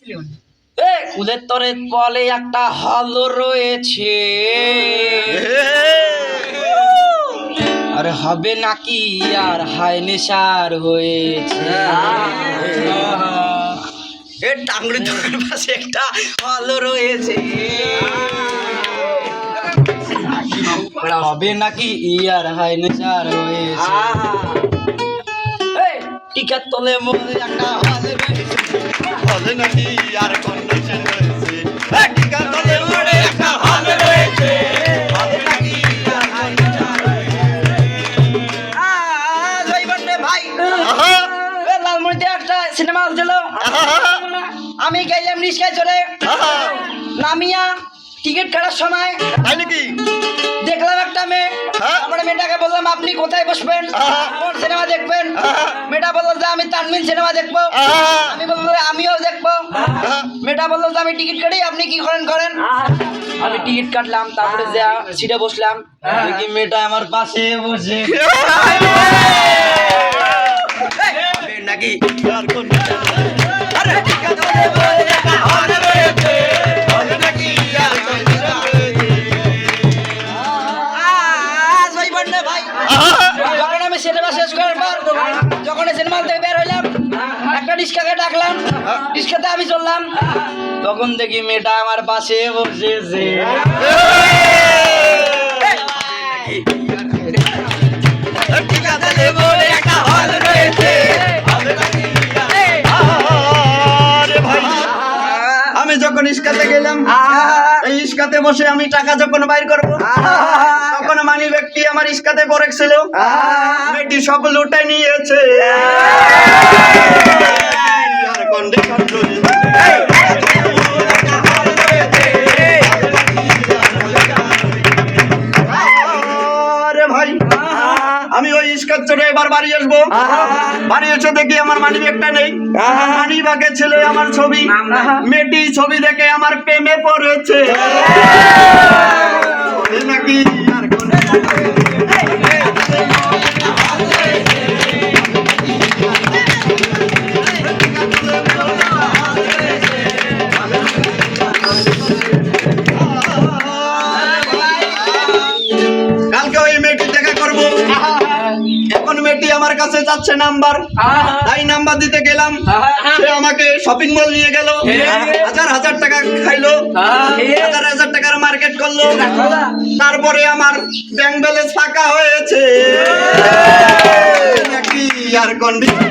কুলের তরে কলে একটা হল রয়েছে, আরে হবে নাকি আর হাই নেশার হয়েছে। টাঙ্গুড়ির দোকানের পাশে একটা হল রয়েছে, হবে নাকি ইয়ার হাই নেশার হয়েছে। টিকার তলে মনে একটা হল রয়েছে, হবে নাকি আর কন্ডিশন হয়েছে। টিকার তলে মনে একটা হল রয়েছে, হবে নাকি আর কন্ডিশন হয়েছে। ভাই লালমনিতে একটা সিনেমা হল ছিল, আমি গেলাম রিক্সায় চলে, নামিয়া টিকিট কাটার সময় তাই নাকি? দেখলাম একটা মেয়ে, তারপরে মেয়েটাকে বললাম আপনি কোথায় বসবেন, কোন সিনেমা দেখবেন? মেয়েটা বললো যে আমি তানমিন সিনেমা দেখবো। আমি বলবো আমিও দেখবো। মেয়েটা বললো যে আমি টিকিট কাটি, আপনি কি করেন করেন। আমি টিকিট কাটলাম, তারপরে যা সিটে বসলাম, দেখি মেয়েটা আমার পাশে বসে নাকি আর কন্ডিশন আরে টিকার তলে মনে একটা হল রয়েছে, হবে নাকি আর কন্ডিশন হয়েছে। ভাই যখন আমি সিনেমা শেষ করার পর, যখন সিনেমা থেকে বের হইলাম, একটা রিক্সাকে ডাকলাম, রিক্সাতে আমি চললাম, তখন দেখি মেয়েটা আমার পাশে বসেছে। টিকার তলে মনে একটা হল রয়েছে, হবে নাকি আরে ভাই আমি যখন ইস্কাতে গেলাম, এই ইস্কাতে বসে আমি টাকা যখন বাইর করব, তখন মানি ব্যক্তি আমার ইস্কাতে পড়েছিল, মেয়েটি সব লুটাই নিয়েছে। আর কন্ডিশন আরে ভাই আমি ওই ইস্কাত চড়ে এবার বাড়ি আসবো, বাড়ি এসে দেখি আমার মানি ব্যাগটা নেই, মানি ব্যাগে ছিল আমার ছবি, মেয়েটি ছবি দেখে আমার প্রেমে পড়েছে। বলে নাকি আর কালকে ওই মেয়েটি দেখা করবো, এখন মেয়েটি আমার কাছে যাচ্ছে নাম্বার, তাই নাম্বার দিতে গেলাম, সে আমাকে শপিং মল নিয়ে গেল, হাজার হাজার টাকা খাইলো, হাজার হাজার টাকার মার্কেট করলো, তারপরে আমার ব্যাংক ব্যালেন্স ফাঁকা হয়েছে। নাকি আর কন্ডিশন